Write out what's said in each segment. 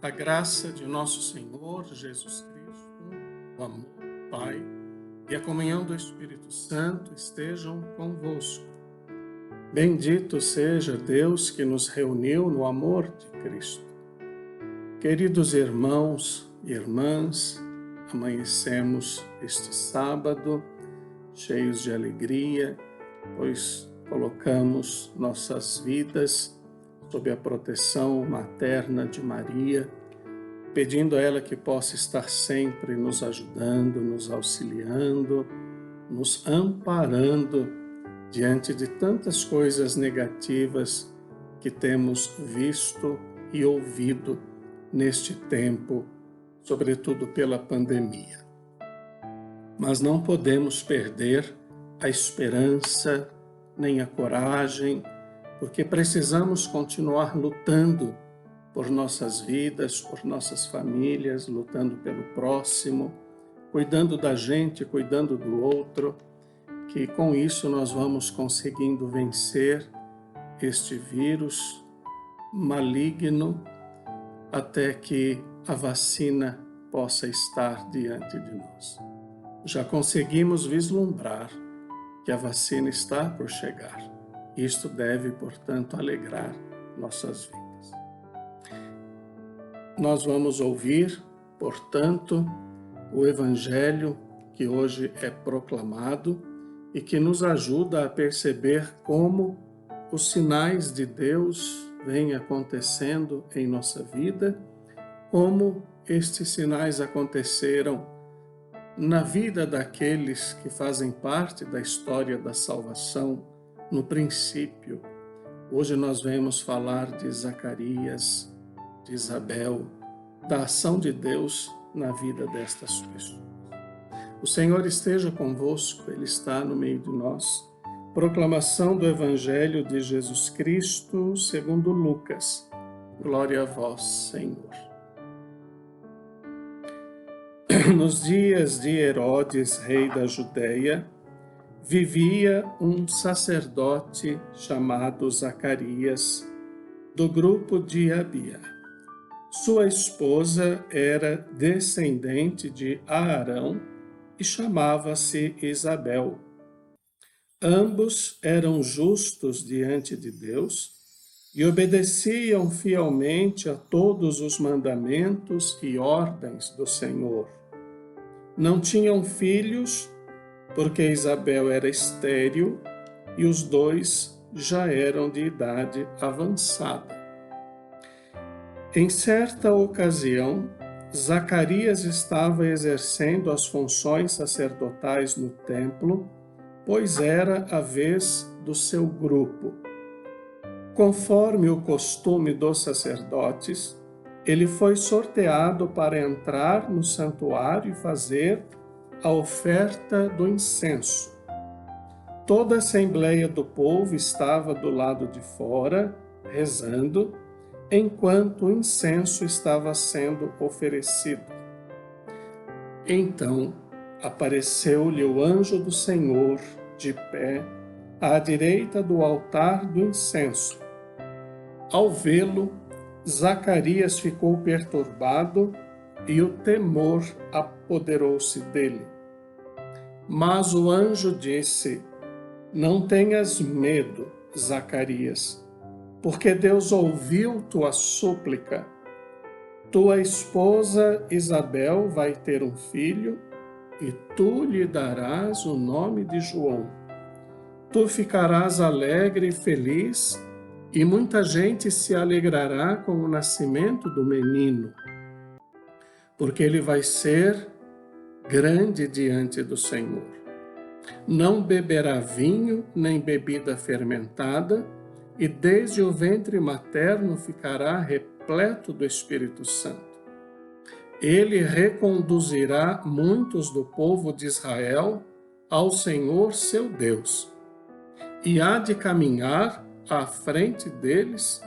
A graça de nosso Senhor Jesus Cristo, o amor do Pai e a comunhão do Espírito Santo estejam convosco. Bendito seja Deus que nos reuniu no amor de Cristo. Queridos irmãos e irmãs, amanhecemos este sábado cheios de alegria, pois colocamos nossas vidas sob a proteção materna de Maria, pedindo a ela que possa estar sempre nos ajudando, nos auxiliando, nos amparando diante de tantas coisas negativas que temos visto e ouvido neste tempo, sobretudo pela pandemia. Mas não podemos perder a esperança nem a coragem, porque precisamos continuar lutando por nossas vidas, por nossas famílias, lutando pelo próximo, cuidando da gente, cuidando do outro, que com isso nós vamos conseguindo vencer este vírus maligno até que a vacina possa estar diante de nós. Já conseguimos vislumbrar que a vacina está por chegar. Isto deve, portanto, alegrar nossas vidas. Nós vamos ouvir, portanto, o Evangelho que hoje é proclamado e que nos ajuda a perceber como os sinais de Deus vêm acontecendo em nossa vida, como estes sinais aconteceram na vida daqueles que fazem parte da história da salvação no princípio. Hoje nós vamos falar de Zacarias, de Isabel, da ação de Deus na vida destas pessoas. O Senhor esteja convosco, Ele está no meio de nós. Proclamação do Evangelho de Jesus Cristo segundo Lucas. Glória a vós, Senhor. Nos dias de Herodes, rei da Judeia, vivia um sacerdote chamado Zacarias, do grupo de Abia. Sua esposa era descendente de Arão e chamava-se Isabel. Ambos eram justos diante de Deus e obedeciam fielmente a todos os mandamentos e ordens do Senhor. Não tinham filhos, porque Isabel era estéril e os dois já eram de idade avançada. Em certa ocasião, Zacarias estava exercendo as funções sacerdotais no templo, pois era a vez do seu grupo. Conforme o costume dos sacerdotes, ele foi sorteado para entrar no santuário e fazer a oferta do incenso. Toda a assembleia do povo estava do lado de fora, rezando, enquanto o incenso estava sendo oferecido. Então apareceu-lhe o anjo do Senhor, de pé, à direita do altar do incenso. Ao vê-lo, Zacarias ficou perturbado e o temor apoderou-se dele. Mas o anjo disse: Não tenhas medo, Zacarias, porque Deus ouviu tua súplica. Tua esposa Isabel vai ter um filho e tu lhe darás o nome de João. Tu ficarás alegre e feliz e muita gente se alegrará com o nascimento do menino, porque ele vai ser grande diante do Senhor. Não beberá vinho nem bebida fermentada, e desde o ventre materno ficará repleto do Espírito Santo. Ele reconduzirá muitos do povo de Israel ao Senhor seu Deus, e há de caminhar à frente deles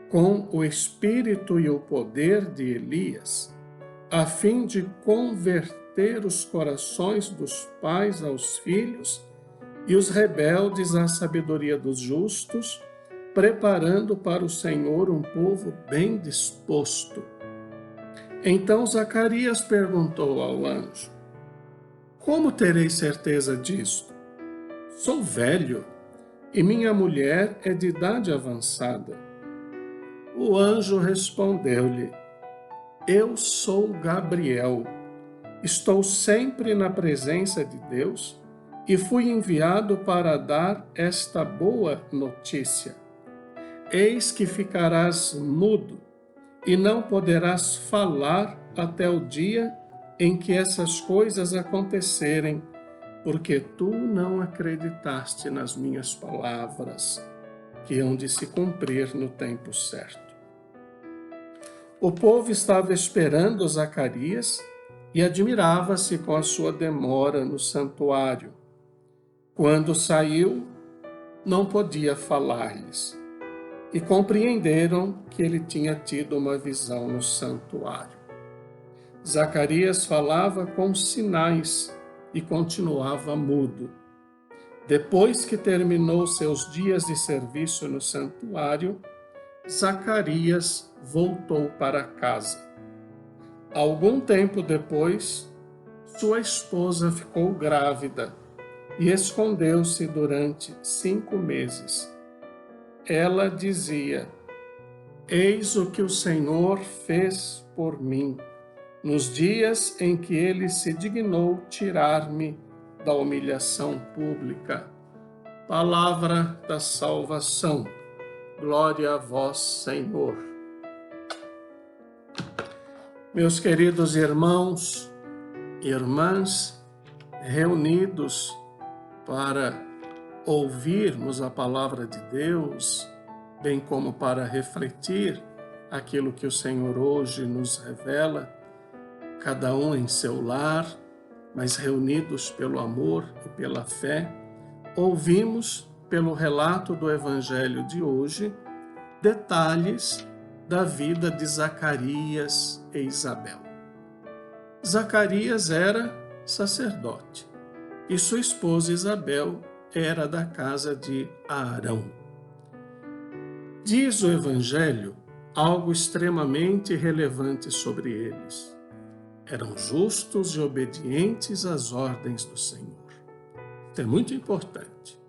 com o espírito e o poder de Elias, a fim de converter os corações dos pais aos filhos e os rebeldes à sabedoria dos justos, preparando para o Senhor um povo bem disposto. Então Zacarias perguntou ao anjo: Como terei certeza disto? Sou velho e minha mulher é de idade avançada. O anjo respondeu-lhe: Eu sou Gabriel. Estou sempre na presença de Deus e fui enviado para dar esta boa notícia. Eis que ficarás mudo e não poderás falar até o dia em que essas coisas acontecerem, porque tu não acreditaste nas minhas palavras, que hão de se cumprir no tempo certo. O povo estava esperando Zacarias e admirava-se com a sua demora no santuário. Quando saiu, não podia falar-lhes, e compreenderam que ele tinha tido uma visão no santuário. Zacarias falava com sinais e continuava mudo. Depois que terminou seus dias de serviço no santuário, Zacarias voltou para casa. Algum tempo depois, sua esposa ficou grávida e escondeu-se durante 5 meses. Ela dizia: Eis o que o Senhor fez por mim, nos dias em que ele se dignou tirar-me da humilhação pública. Palavra da salvação. Glória a vós, Senhor. Meus queridos irmãos e irmãs, reunidos para ouvirmos a palavra de Deus, bem como para refletir aquilo que o Senhor hoje nos revela, cada um em seu lar, mas reunidos pelo amor e pela fé, ouvimos pelo relato do Evangelho de hoje detalhes da vida de Zacarias e Isabel. Zacarias era sacerdote e sua esposa Isabel era da casa de Arão. Diz o Evangelho algo extremamente relevante sobre eles. Eram justos e obedientes às ordens do Senhor. Isso é muito importante.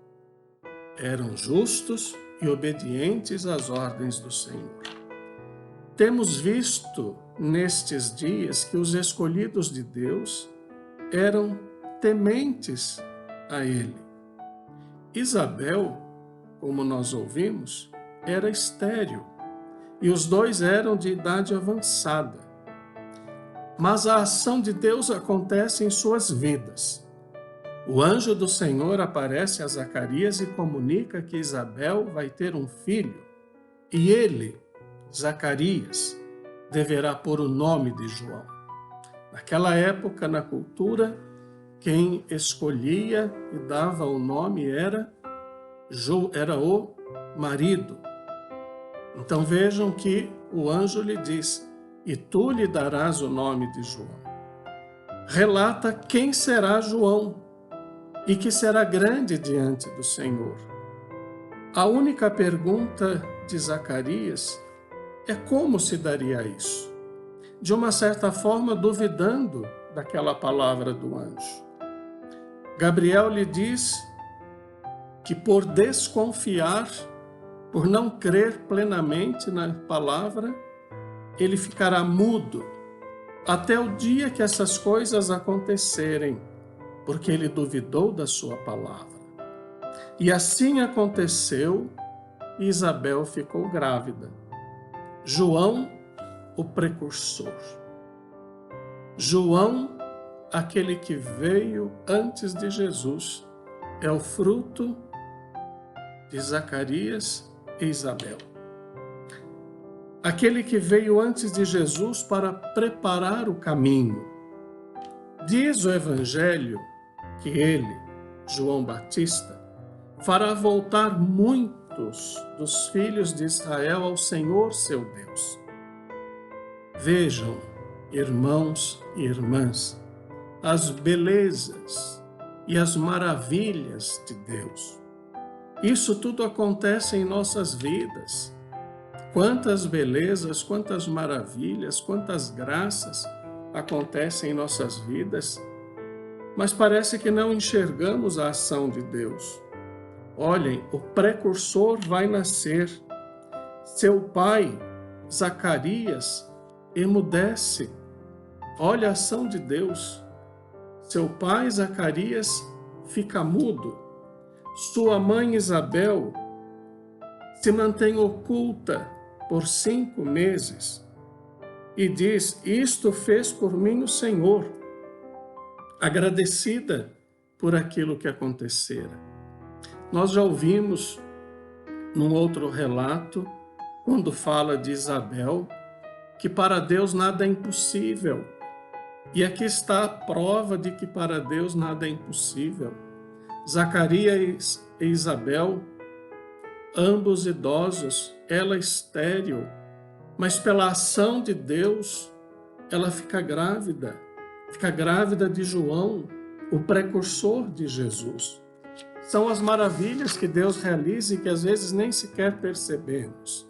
Eram justos e obedientes às ordens do Senhor. Temos visto nestes dias que os escolhidos de Deus eram tementes a Ele. Isabel, como nós ouvimos, era estéril e os dois eram de idade avançada. Mas a ação de Deus acontece em suas vidas. O anjo do Senhor aparece a Zacarias e comunica que Isabel vai ter um filho e ele, Zacarias, deverá pôr o nome de João. Naquela época, na cultura, quem escolhia e dava o nome era o marido. Então vejam que o anjo lhe diz: e tu lhe darás o nome de João. Relata quem será João e que será grande diante do Senhor. A única pergunta de Zacarias é como se daria isso? De uma certa forma, duvidando daquela palavra do anjo. Gabriel lhe diz que por desconfiar, por não crer plenamente na palavra, ele ficará mudo até o dia que essas coisas acontecerem, porque ele duvidou da sua palavra. E assim aconteceu, e Isabel ficou grávida. João, o precursor. João, aquele que veio antes de Jesus, é o fruto de Zacarias e Isabel. Aquele que veio antes de Jesus para preparar o caminho. Diz o Evangelho que ele, João Batista, fará voltar muitos dos filhos de Israel ao Senhor seu Deus. Vejam, irmãos e irmãs, as belezas e as maravilhas de Deus. Isso tudo acontece em nossas vidas. Quantas belezas, quantas maravilhas, quantas graças acontecem em nossas vidas, mas parece que não enxergamos a ação de Deus. Olhem, o precursor vai nascer. Seu pai, Zacarias, emudece. Olha a ação de Deus. Seu pai, Zacarias, fica mudo. Sua mãe, Isabel, se mantém oculta por 5 meses e diz: isto fez por mim o Senhor, agradecida por aquilo que acontecera. Nós já ouvimos num outro relato, quando fala de Isabel, que para Deus nada é impossível. E aqui está a prova de que para Deus nada é impossível. Zacarias e Isabel, ambos idosos, ela estéril, mas pela ação de Deus, ela fica grávida de João, o precursor de Jesus. São as maravilhas que Deus realiza e que às vezes nem sequer percebemos.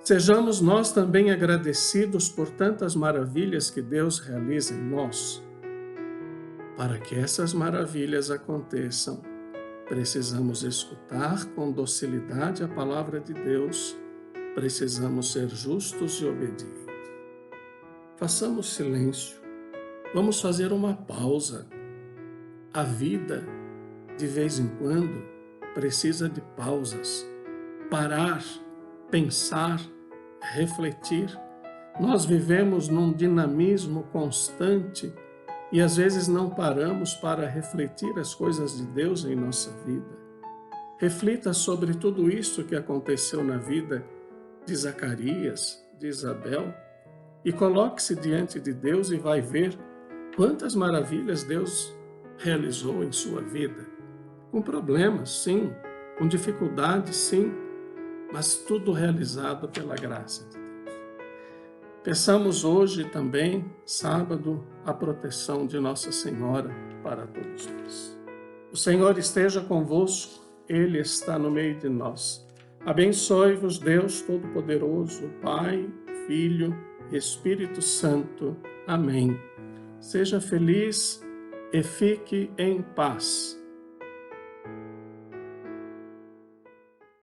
Sejamos nós também agradecidos por tantas maravilhas que Deus realiza em nós. Para que essas maravilhas aconteçam, precisamos escutar com docilidade a palavra de Deus, precisamos ser justos e obedientes. Façamos silêncio, vamos fazer uma pausa. A vida, de vez em quando, precisa de pausas. Parar, pensar, refletir. Nós vivemos num dinamismo constante e às vezes não paramos para refletir as coisas de Deus em nossa vida. Reflita sobre tudo isso que aconteceu na vida de Zacarias, de Isabel, e coloque-se diante de Deus e vai ver quantas maravilhas Deus realizou em sua vida. Com problemas, sim, com dificuldades, sim, mas tudo realizado pela graça de Deus. Peçamos hoje também, sábado, a proteção de Nossa Senhora para todos nós. O Senhor esteja convosco, Ele está no meio de nós. Abençoe-vos, Deus Todo-Poderoso, Pai, Filho e Espírito Santo. Amém. Seja feliz e fique em paz.